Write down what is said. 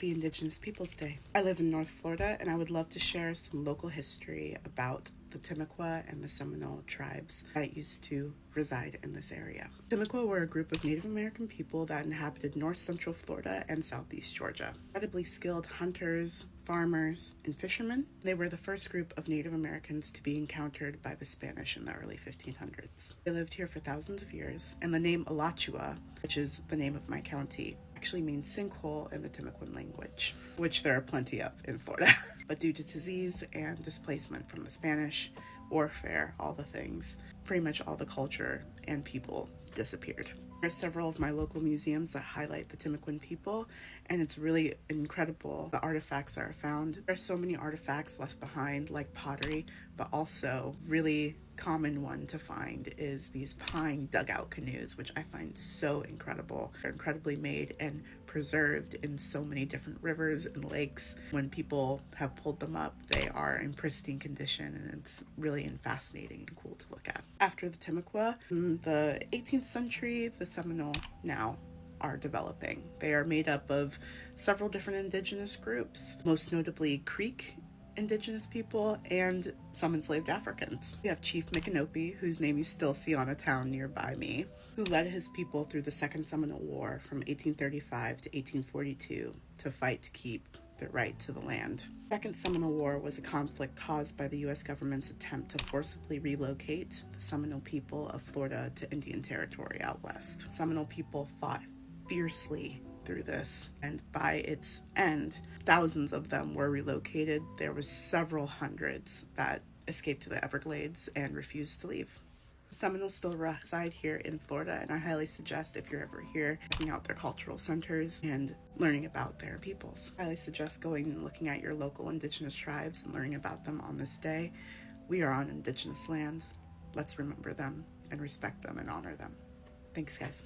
Happy Indigenous Peoples Day. I live in North Florida and I would love to share some local history about the Timucua and the Seminole tribes that used to reside in this area. Timucua were a group of Native American people that inhabited north central Florida and southeast Georgia. Incredibly skilled hunters, farmers, and fishermen. They were the first group of Native Americans to be encountered by the Spanish in the early 1500s. They lived here for thousands of years, and the name Alachua, which is the name of my county, actually means sinkhole in the Timucuan language, which there are plenty of in Florida. But due to disease and displacement from the Spanish, warfare, all the things, pretty much all the culture and people disappeared. There are several of my local museums that highlight the Timucuan people, and it's really incredible the artifacts that are found. There are so many artifacts left behind, like pottery, but also really common one to find is these pine dugout canoes, which I find so incredible. They're incredibly made and preserved in so many different rivers and lakes. When people have pulled them up, they are in pristine condition, and it's really fascinating and cool to look at. After the Timucua, in the 18th century, the Seminole now are developing. They are made up of several different indigenous groups, most notably Creek Indigenous people and some enslaved Africans. We have Chief Micanopy, whose name you still see on a town nearby me, who led his people through the Second Seminole War from 1835 to 1842 to fight to keep their right to the land. The Second Seminole War was a conflict caused by the U.S. government's attempt to forcibly relocate the Seminole people of Florida to Indian Territory out west. Seminole people fought fiercely through this, and by its end, thousands of them were relocated. There was several hundreds that escaped to the Everglades and refused to leave. The Seminoles still reside here in Florida, and I highly suggest, if you're ever here, checking out their cultural centers and learning about their peoples. I highly suggest going and looking at your local indigenous tribes and learning about them on this day. We are on indigenous land. Let's remember them and respect them and honor them. Thanks, guys.